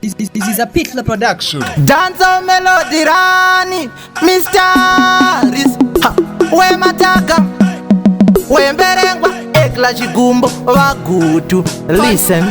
This is a Pitler production. Dance of melody rani, Mr. Riz, we mataka, we mberengwa, ekla chigumbo, wagutu, listen.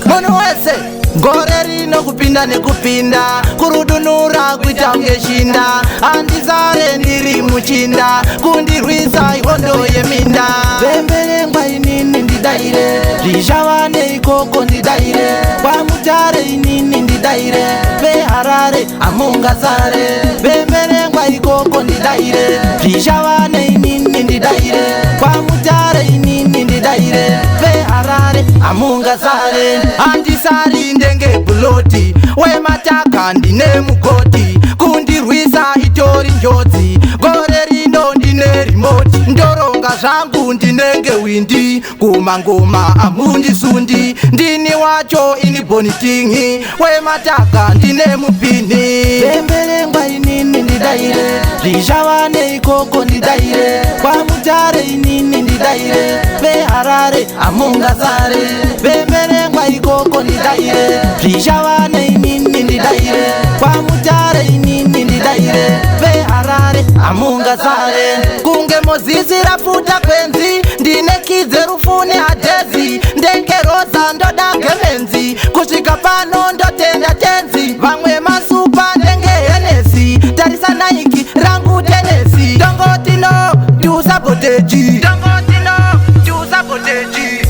Mono wese, gore rino kupinda nekupinda, kurudunura kuita ungeshinda, andizare ndiri muchinda, kundirwisa ihondo yeminda. Vemberengwa inini ndidaire, rishawane ikoko ndidaire, kwa mutare inini ndidaire, ve harare amungazare. Vemberengwa ikoko ndidaire, rishawane inini ndidaire, kwa mutare inini ndidaire, ve harare amungazare. Andisari ndenge buloti, we mataka ndine mugoti, kundirwisa itori njodzi, gore rino ndine remote, ndoronga zvangu ndinenge windi, kumangoma amundi sundi, ndini wacho ini bonitingi, we mataka ndine mupini. Vemberengwa inini ndidaire, rishawane ikoko ndidaire, kwa mutare inini ndidaire, ve harare amungazare. Vemberengwa ikoko ndidaire, rishawane inini ndidaire, kwa mutare inini ndidaire, ve harare amungazare. Kunge mozizi rafuta kwenzi, ndine kidze rufune adezi, ndenge roza ndoda gemenzi, kusvika pano ndotenda tenzi, vamwe masupa ndenge henesi, tarisa naiki rangu tenesi, dongotino tiusapoteji,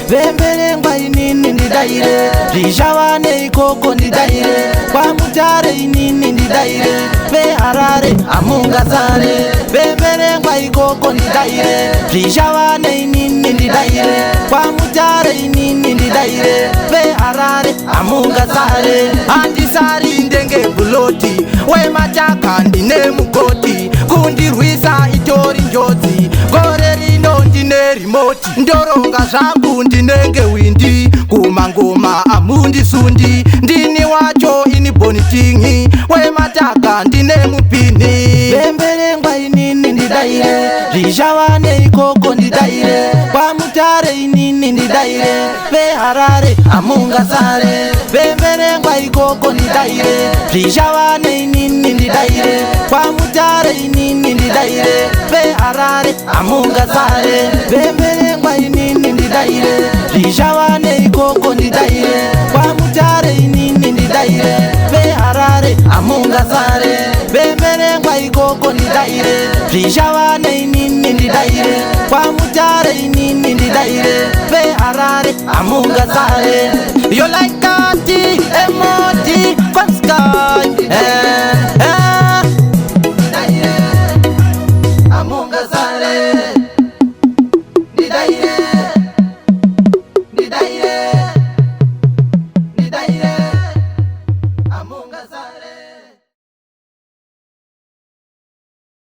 vemberengwa inini ndidaire, rishawane ikoko ndidaire, kwa mutare inini ndidaire, ve harare amungazare. Vemberengwa ikoko ndidaire, rishawane inini ndidaire, kwa mutare inini ndidaire, ve harare amungazare. Andisari ndenge buloti, we mataka ndine mugoti, kundirwisa itori njodzi, gore rino ndine remote, ndoronga zvangu ndinenge windi, kumangoma amundi sundi, ndini wacho ini bonitingi, we mataka ndine mupini. Vemberengwa inini ndidaire, rishawane ikoko ndidaire, kwa mutare inini ndidaire, ve harare amungazare. Vemberengwa ikoko ndidaire, rishawane inini ndidaire, kwa mutare inini ndidaire, ve harare amungazare. Vemberengwa inini ndidaire, rishawane ikoko ndidaire, kwa mutare inini ndidaire, ve harare amungazare. Vemberengwa ikoko ndidaire, rishawane inini ndidaire, kwa mutare inini ndidaire, ve harare amungazare. You like